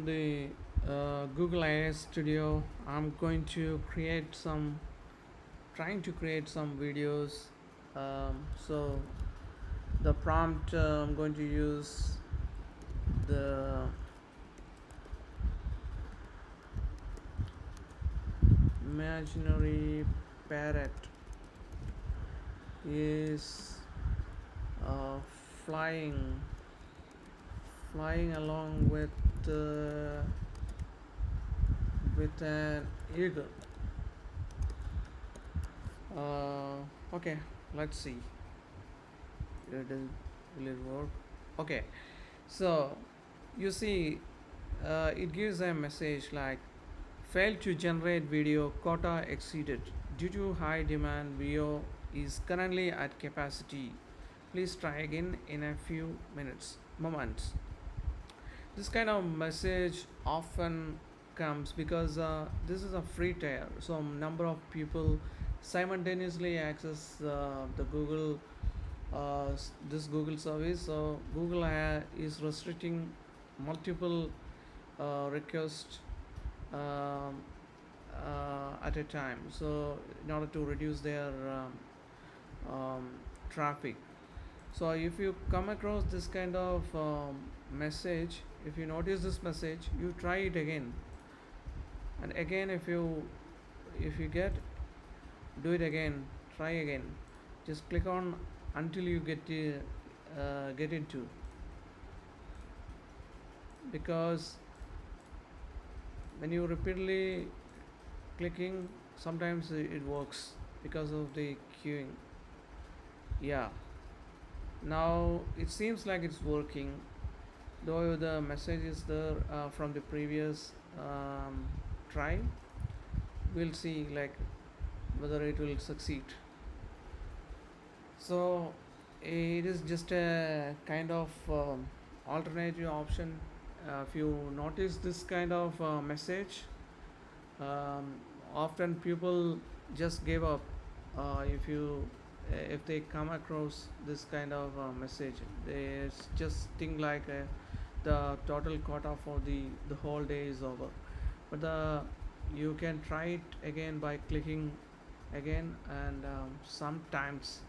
from the Google AI Studio. I'm going to create some, trying to create some videos. So the prompt I'm going to use the imaginary parrot is uh, flying, flying along uh, with an eagle. Okay, let's see. It is, will it work? Okay, so you see, it gives a message like failed to generate video, quota exceeded. Due to high demand, video is currently at capacity. Please try again in a few moments. This kind of message often comes because this is a free tier, so number of people simultaneously access the Google this Google service. So Google is restricting multiple requests um, at a time, so in order to reduce their traffic. So if you come across this kind of message, if you notice this message, you try it again and again. If you get, do it again, try again. Just click on until you get into, because when you repeatedly clicking, sometimes it works because of the queuing. Yeah, now it seems like it's working, though the message is there from the previous try. We'll see like whether it will succeed. So it is just a kind of alternative option. If you notice this kind of message, um, often people just give up. If they come across this kind of message, they just think like the total quota for the whole day is over. But you can try it again by clicking again, and sometimes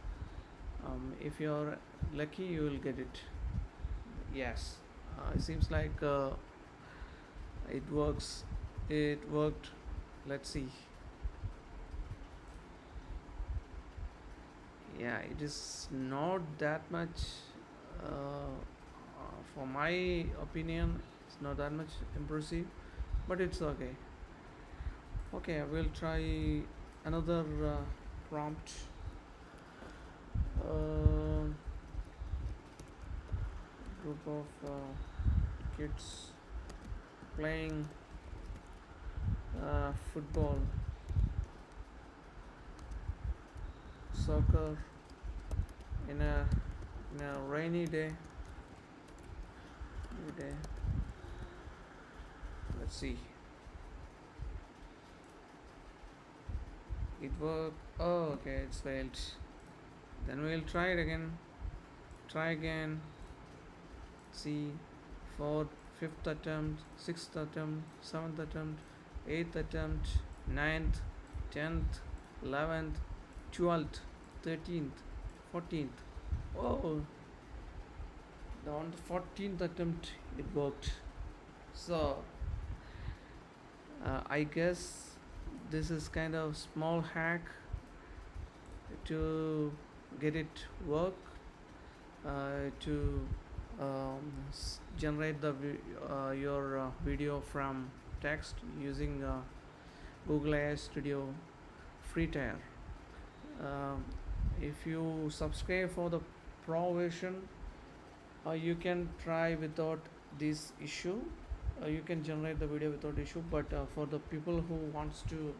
if you're lucky, you will get it. Yes, it seems like it works. It worked. Let's see. Yeah, it is not that much. For my opinion, it's not that much impressive, but it's okay. Okay, we'll try another prompt. Uh, Group of kids playing football, soccer in a rainy day. Let's see. It worked. Oh, okay, it's failed. Then we'll try it again. Try again. See, fourth, fifth attempt, sixth attempt, seventh attempt, eighth attempt, ninth, 10th, 11th, 12th, 13th, 14th. Oh, on the 14th attempt it worked. So I guess this is kind of small hack to get it work, to generate your video from text using Google AI Studio free tier. Um, if you subscribe for the pro version, you can try without this issue. You can generate the video without issue, but for the people who wants to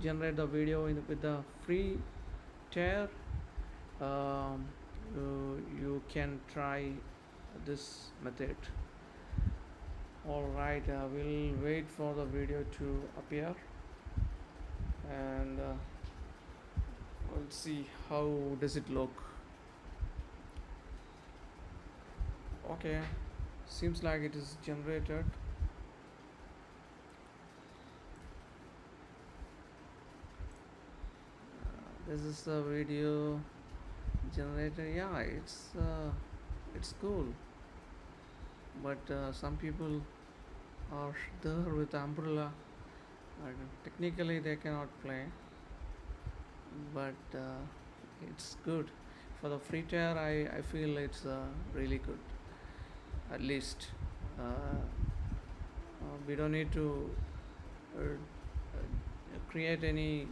generate the video with the free tier, um, you can try this method. Alright, we'll wait for the video to appear, and we'll see how does it look. Okay, seems like it is generated. This is the video generator. Yeah, it's cool, but some people are there with umbrella. Technically, they cannot play, but it's good. For the free tier, I feel it's really good. At least we don't need to create any.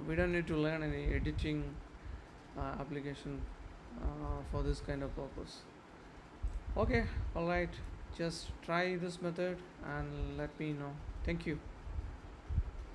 We don't need to learn any editing application for this kind of purpose. Okay, all right. Just try this method and let me know. Thank you.